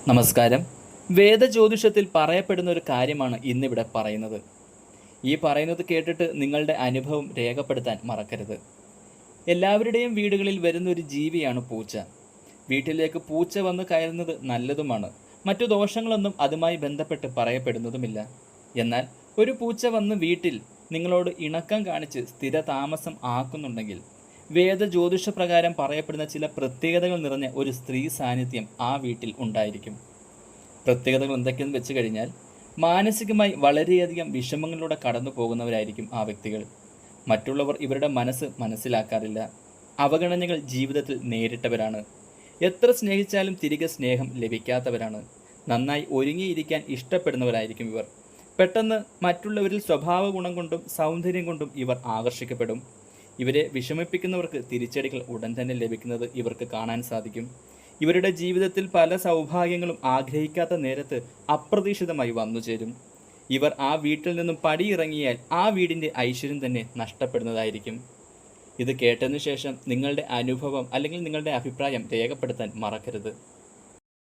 നമസ്കാരം. വേദജ്യോതിഷത്തിൽ പറയപ്പെടുന്ന ഒരു കാര്യമാണ് ഇന്നിവിടെ പറയുന്നത്. ഈ പറയുന്നത് കേട്ടിട്ട് നിങ്ങളുടെ അനുഭവം രേഖപ്പെടുത്താൻ മറക്കരുത്. എല്ലാവരുടെയും വീടുകളിൽ വരുന്ന ഒരു ജീവിയാണ് പൂച്ച. വീട്ടിലേക്ക് പൂച്ച വന്ന് കയറുന്നത് നല്ലതുമാണ്. മറ്റു ദോഷങ്ങളൊന്നും അതുമായി ബന്ധപ്പെട്ട് പറയപ്പെടുന്നതുമില്ല. എന്നാൽ ഒരു പൂച്ച വന്ന് വീട്ടിൽ നിങ്ങളോട് ഇണക്കം കാണിച്ച് സ്ഥിര താമസം ആക്കുന്നുണ്ടെങ്കിൽ വേദജ്യോതിഷപ്രകാരം പറയപ്പെടുന്ന ചില പ്രത്യേകതകൾ നിറഞ്ഞ ഒരു സ്ത്രീ സാന്നിധ്യം ആ വീട്ടിൽ ഉണ്ടായിരിക്കും. പ്രത്യേകതകൾ എന്തൊക്കെയെന്ന് വെച്ച് കഴിഞ്ഞാൽ, മാനസികമായി വളരെയധികം വിഷമങ്ങളിലൂടെ കടന്നു പോകുന്നവരായിരിക്കും ആ വ്യക്തികൾ. മറ്റുള്ളവർ ഇവരുടെ മനസ്സ് മനസ്സിലാക്കാറില്ല. അവഗണനകൾ ജീവിതത്തിൽ നേരിട്ടവരാണ്. എത്ര സ്നേഹിച്ചാലും തിരികെ സ്നേഹം ലഭിക്കാത്തവരാണ്. നന്നായി ഒരുങ്ങിയിരിക്കാൻ ഇഷ്ടപ്പെടുന്നവരായിരിക്കും ഇവർ. പെട്ടെന്ന് മറ്റുള്ളവരിൽ സ്വഭാവ ഗുണം കൊണ്ടും സൗന്ദര്യം കൊണ്ടും ഇവർ ആകർഷിക്കപ്പെടും. ഇവരെ വിഷമിപ്പിക്കുന്നവർക്ക് തിരിച്ചടികൾ ഉടൻ തന്നെ ലഭിക്കുന്നത് ഇവർക്ക് കാണാൻ സാധിക്കും. ഇവരുടെ ജീവിതത്തിൽ പല സൗഭാഗ്യങ്ങളും ആഗ്രഹിക്കാത്ത നേരത്ത് അപ്രതീക്ഷിതമായി വന്നുചേരും. ഇവർ ആ വീട്ടിൽ നിന്നും പടിയിറങ്ങിയാൽ ആ വീടിൻ്റെ ഐശ്വര്യം തന്നെ നഷ്ടപ്പെടുന്നതായിരിക്കും. ഇത് കേട്ടതിനു ശേഷം നിങ്ങളുടെ അനുഭവം അല്ലെങ്കിൽ നിങ്ങളുടെ അഭിപ്രായം രേഖപ്പെടുത്താൻ മറക്കരുത്.